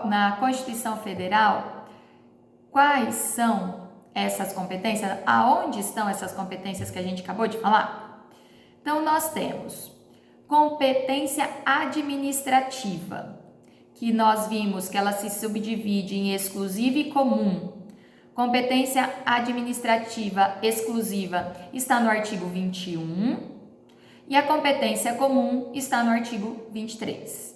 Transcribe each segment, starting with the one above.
na Constituição Federal, quais são essas competências? Aonde estão essas competências que a gente acabou de falar? Então, nós temos competência administrativa, que nós vimos que ela se subdivide em exclusiva e comum. Competência administrativa exclusiva está no artigo 21 e a competência comum está no artigo 23.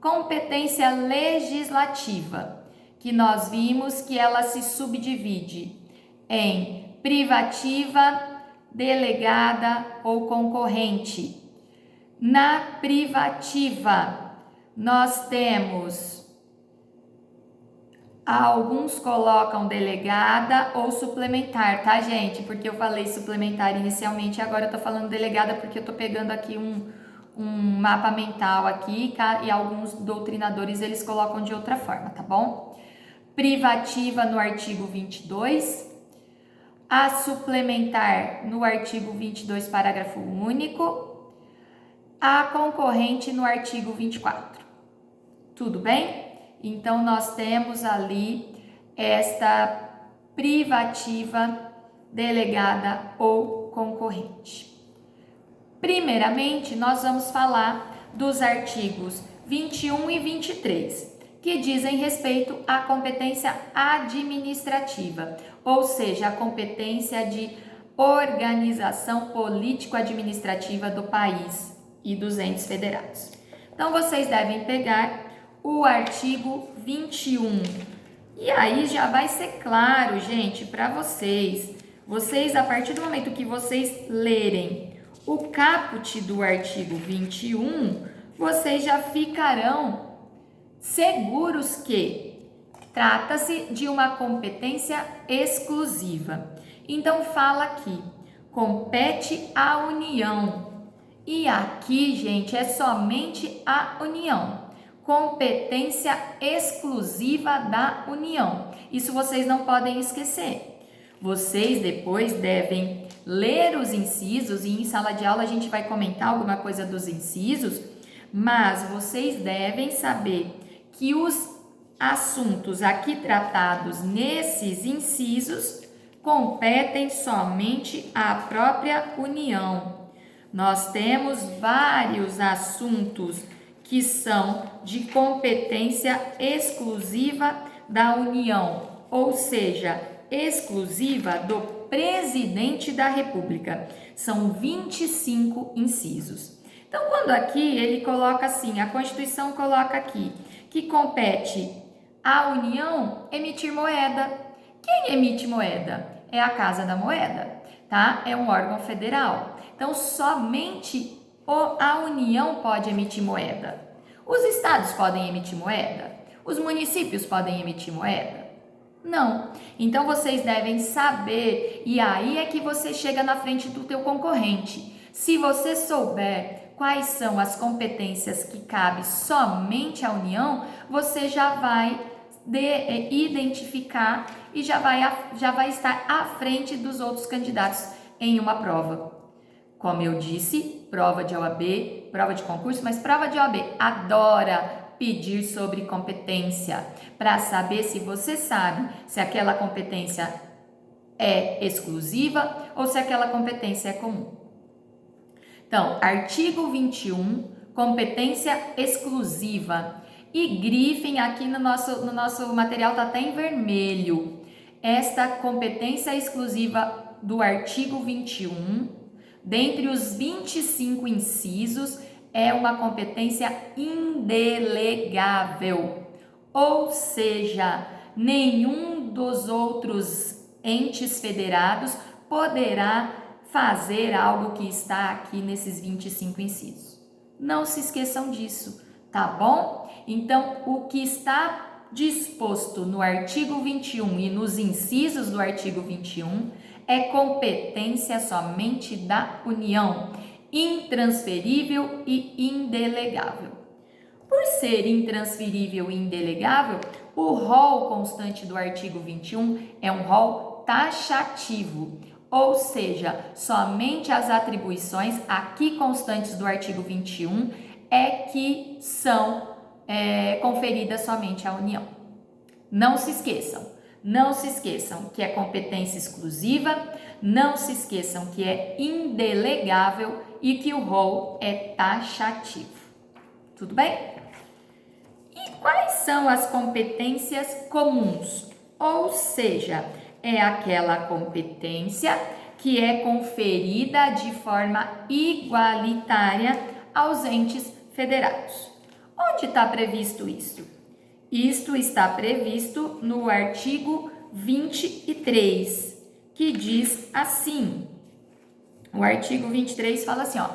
Competência legislativa, que nós vimos que ela se subdivide em privativa, delegada ou concorrente. Na privativa, nós temos, alguns colocam delegada ou suplementar, tá, gente? Porque eu falei suplementar inicialmente e agora eu tô falando delegada porque eu tô pegando aqui um mapa mental aqui e alguns doutrinadores eles colocam de outra forma, tá bom? Privativa no artigo 22, a suplementar no artigo 22, parágrafo único, a concorrente no artigo 24. Tudo bem? Então, nós temos ali esta privativa, delegada ou concorrente. Primeiramente, nós vamos falar dos artigos 21 e 23, que dizem respeito à competência administrativa, ou seja, a competência de organização político-administrativa do país e dos entes federados. Então, vocês devem pegar o artigo 21. E aí já vai ser claro, gente, para vocês. Vocês, a partir do momento que vocês lerem o caput do artigo 21, vocês já ficarão seguros que trata-se de uma competência exclusiva. Então, fala aqui, compete à União. E aqui, gente, é somente a União. Competência exclusiva da União. Isso vocês não podem esquecer. Vocês depois devem ler os incisos e em sala de aula a gente vai comentar alguma coisa dos incisos, mas vocês devem saber que os assuntos aqui tratados nesses incisos competem somente à própria União. Nós temos vários assuntos que são de competência exclusiva da União, ou seja, exclusiva do presidente da República. São 25 incisos. Então, quando aqui ele coloca assim, a Constituição coloca aqui, que compete à União emitir moeda. Quem emite moeda? É a Casa da Moeda, tá? É um órgão federal. Então, somente a União pode emitir moeda. Os estados podem emitir moeda? Os municípios podem emitir moeda? Não. Então, vocês devem saber, e aí é que você chega na frente do teu concorrente. Se você souber quais são as competências que cabem somente à União, você já vai identificar e já vai estar à frente dos outros candidatos em uma prova. Como eu disse, prova de OAB, prova de concurso, mas prova de OAB adora pedir sobre competência, para saber se você sabe se aquela competência é exclusiva ou se aquela competência é comum. Então, artigo 21, competência exclusiva. E grifem aqui no nosso material, tá até em vermelho. Esta competência exclusiva do artigo 21, dentre os 25 incisos, é uma competência indelegável. Ou seja, nenhum dos outros entes federados poderá fazer algo que está aqui nesses 25 incisos. Não se esqueçam disso, tá bom? Então, o que está disposto no artigo 21 e nos incisos do artigo 21 é competência somente da União, intransferível e indelegável. Por ser intransferível e indelegável, o rol constante do artigo 21 é um rol taxativo, ou seja, somente as atribuições aqui constantes do artigo 21 é que são conferida somente à União. Não se esqueçam que é competência exclusiva, não se esqueçam que é indelegável e que o rol é taxativo. Tudo bem? E quais são as competências comuns? Ou seja, é aquela competência que é conferida de forma igualitária aos entes federados. Onde está previsto isso? Isto está previsto no artigo 23, que diz assim. O artigo 23 fala assim, ó.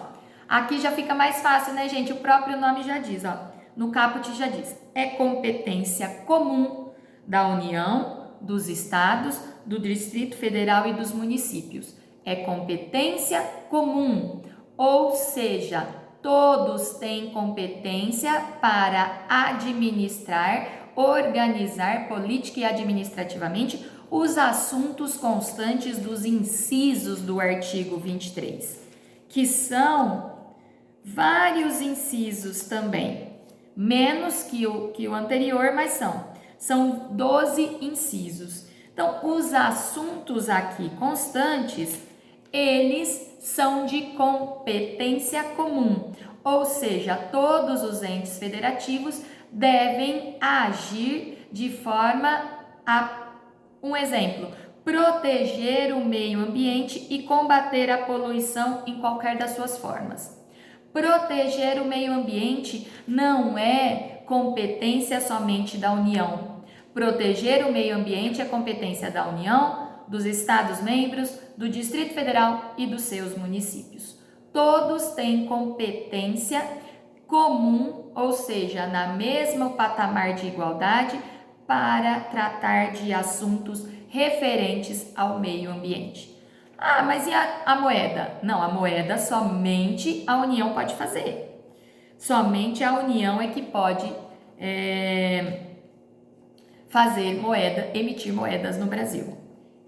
Aqui já fica mais fácil, né, gente? O próprio nome já diz, ó. No caput já diz. É competência comum da União, dos estados, do Distrito Federal e dos municípios. É competência comum, ou seja, todos têm competência para administrar, organizar política e administrativamente os assuntos constantes dos incisos do artigo 23, que são vários incisos também, menos que o anterior, mas são 12 incisos. Então, os assuntos aqui constantes, eles são de competência comum, ou seja, todos os entes federativos devem agir de forma a, um exemplo, proteger o meio ambiente e combater a poluição em qualquer das suas formas. Proteger o meio ambiente não é competência somente da União. Proteger o meio ambiente é competência da União, dos Estados-membros, do Distrito Federal e dos seus municípios. Todos têm competência comum, ou seja, na mesma patamar de igualdade, para tratar de assuntos referentes ao meio ambiente. Ah, mas e a moeda? Não, a moeda somente a União pode fazer. Somente a União é que pode fazer moeda, emitir moedas no Brasil.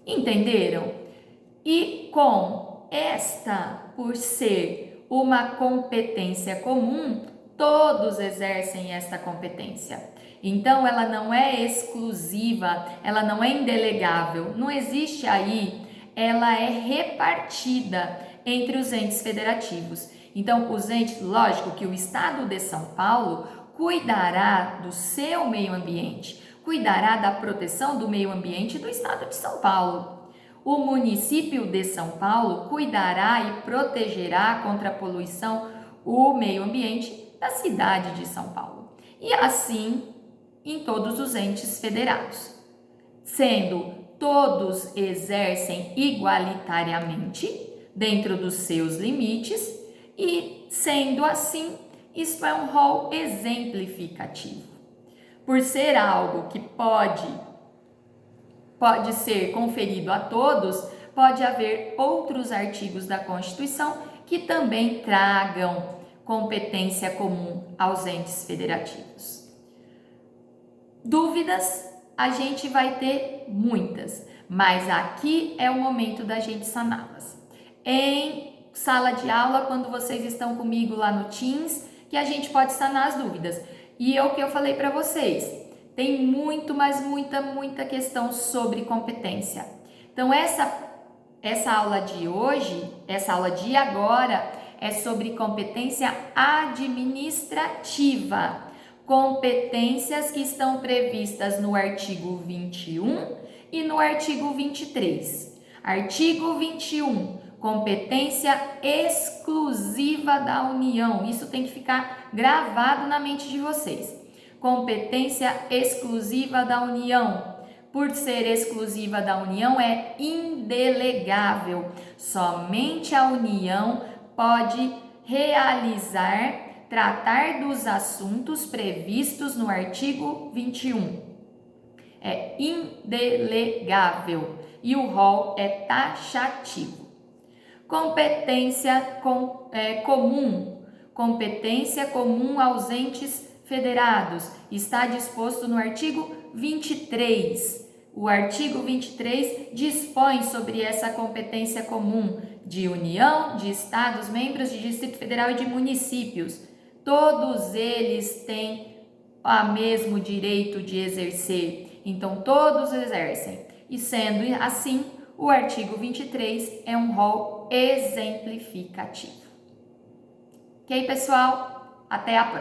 Entenderam? E com esta, por ser uma competência comum, todos exercem esta competência. Então, ela não é exclusiva, ela não é indelegável, não existe aí, ela é repartida entre os entes federativos. Então, os entes, lógico que o Estado de São Paulo cuidará do seu meio ambiente, cuidará da proteção do meio ambiente do Estado de São Paulo. O município de São Paulo cuidará e protegerá contra a poluição o meio ambiente da cidade de São Paulo. E assim em todos os entes federados, sendo todos exercem igualitariamente dentro dos seus limites e, sendo assim, isso é um rol exemplificativo. Por ser algo que pode ser conferido a todos, pode haver outros artigos da Constituição que também tragam competência comum aos entes federativos. Dúvidas a gente vai ter muitas, mas aqui é o momento da gente saná-las. Em sala de aula, quando vocês estão comigo lá no Teams, que a gente pode sanar as dúvidas. E é o que eu falei para vocês, tem muita questão sobre competência. Então, essa aula de hoje, essa aula de agora, é sobre competência administrativa. Competências que estão previstas no artigo 21 e no artigo 23. Artigo 21, competência exclusiva da União. Isso tem que ficar gravado na mente de vocês. Competência exclusiva da União. Por ser exclusiva da União, é indelegável. Somente a União pode realizar, tratar dos assuntos previstos no artigo 21. É indelegável e o rol é taxativo. Competência comum. Competência comum aos entes federados. Está disposto no artigo 23. O artigo 23 dispõe sobre essa competência comum de União, de Estados, membros de Distrito Federal e de municípios. Todos eles têm o mesmo direito de exercer, então todos exercem. E sendo assim, o artigo 23 é um rol exemplificativo. Ok, pessoal? Até a próxima.